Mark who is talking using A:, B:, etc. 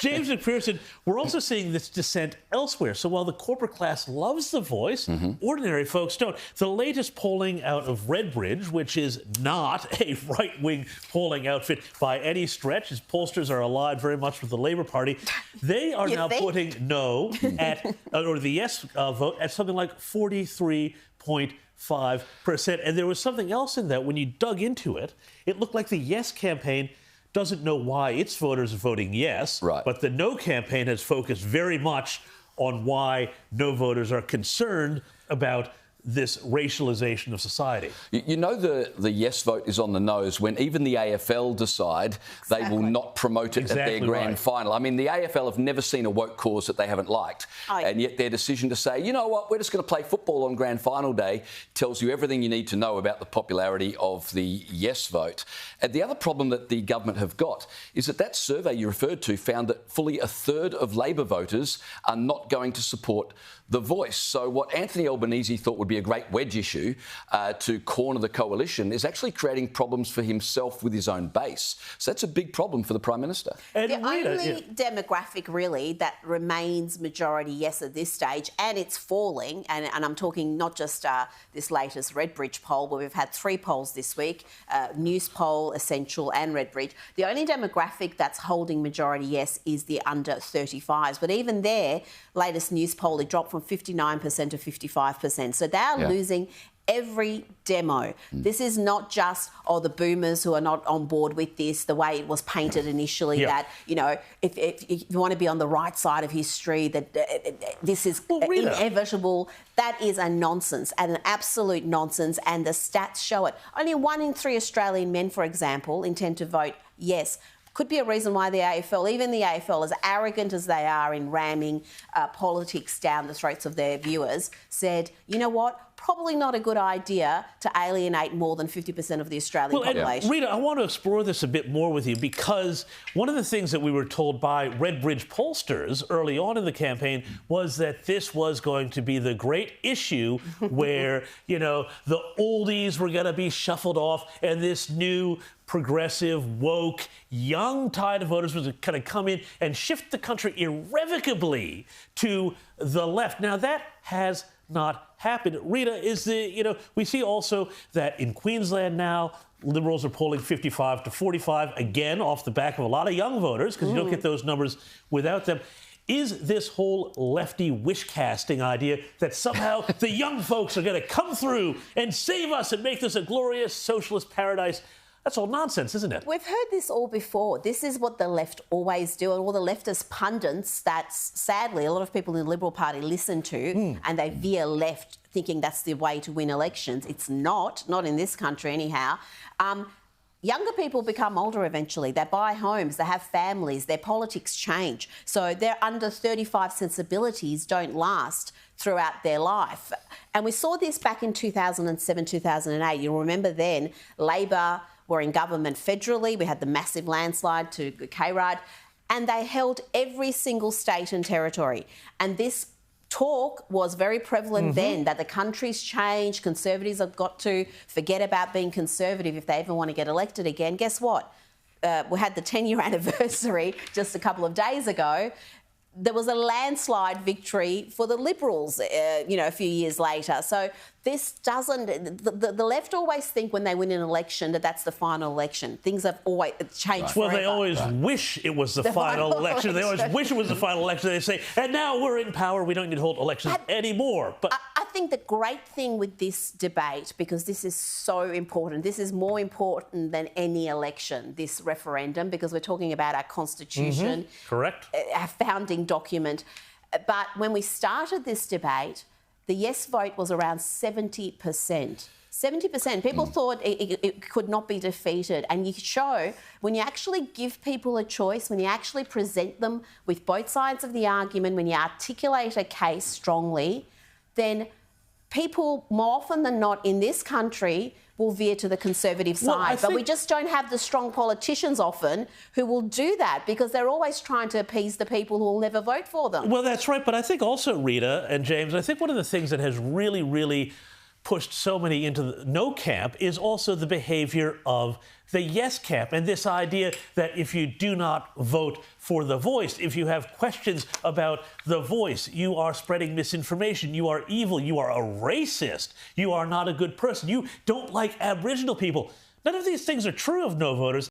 A: James McPherson, we're also seeing this dissent elsewhere. So while the corporate class loves the voice, ordinary folks don't. The latest polling out of RedBridge, which is not a right-wing polling outfit by any stretch, as pollsters are allied very much with the Labour Party, they are now putting no at, or the yes vote at something like 43.5%. And there was something else in that. When you dug into it, it looked like the yes campaign doesn't know why its voters are voting yes, but the no campaign has focused very much on why no voters are concerned about this racialization of society.
B: You know the yes vote is on the nose when even the AFL decide they will not promote it at their grand final. I mean, the AFL have never seen a woke cause that they haven't liked, and yet their decision to say, you know what, we're just going to play football on grand final day tells you everything you need to know about the popularity of the yes vote. And the other problem that the government have got is that survey you referred to found that fully a third of Labor voters are not going to support the voice. So what Anthony Albanese thought would be a great wedge issue to corner the coalition is actually creating problems for himself with his own base. So that's a big problem for the Prime Minister.
C: And the only demographic really that remains majority yes at this stage, and it's falling, and I'm talking not just this latest RedBridge poll, where we've had 3 polls this week, Newspoll, Essential and RedBridge. The only demographic that's holding majority yes is the under 35s. But even there, latest Newspoll, it dropped from 59% to 55%. So they are losing every demo. This is not just, the boomers who are not on board with this, the way it was painted initially, that, you know, if you want to be on the right side of history, that this is inevitable. That is a nonsense, and an absolute nonsense, and the stats show it. Only 1 in 3 Australian men, for example, intend to vote yes. Could be a reason why the AFL, even the AFL, as arrogant as they are in ramming politics down the throats of their viewers, said, you know what, probably not a good idea to alienate more than 50% of the Australian population.
A: Rita, I want to explore this a bit more with you, because one of the things that we were told by RedBridge pollsters early on in the campaign was that this was going to be the great issue where, you know, the oldies were going to be shuffled off and this new progressive, woke, young tide of voters was going to come in and shift the country irrevocably to the left. Now, that has not happened. Rita, we see also that in Queensland now, Liberals are polling 55 to 45, again, off the back of a lot of young voters, because you don't get those numbers without them. Is this whole lefty wish-casting idea that somehow the young folks are going to come through and save us and make this a glorious socialist paradise? That's all nonsense, isn't it?
C: We've heard this all before. This is what the left always do, and all the leftist pundits that, sadly, a lot of people in the Liberal Party listen to, and they veer left thinking that's the way to win elections. It's not in this country anyhow. Younger people become older eventually. They buy homes, they have families, their politics change. So their under 35 sensibilities don't last throughout their life. And we saw this back in 2007, 2008. You'll remember then, Labor were in government federally. We had the massive landslide to K-Ride, and they held every single state and territory. And this talk was very prevalent then, that the country's changed, Conservatives have got to forget about being conservative if they ever want to get elected again. Guess what? We had the 10-year anniversary just a couple of days ago. There was a landslide victory for the Liberals, a few years later. So this doesn't... The left always think when they win an election that that's the final election. Things have always changed forever.
A: Well, they always wish it was the final election. They always wish it was the final election. They say, and now we're in power, we don't need to hold elections anymore. But
C: I think the great thing with this debate, because this is so important, this is more important than any election, this referendum, because we're talking about our Constitution.
A: Correct.
C: Our founding document. But when we started this debate, the yes vote was around 70%. 70%. People thought it could not be defeated. And you show, when you actually give people a choice, when you actually present them with both sides of the argument, when you articulate a case strongly, then people, more often than not in this country, will veer to the Conservative side. But we just don't have the strong politicians often who will do that, because they're always trying to appease the people who will never vote for them.
A: Well, that's right. But I think also, Rita and James, I think one of the things that has really, really pushed so many into the no camp is also the behavior of the yes camp, and this idea that if you do not vote for the voice, if you have questions about the voice, you are spreading misinformation, you are evil, you are a racist, you are not a good person, you don't like Aboriginal people. None of these things are true of no voters.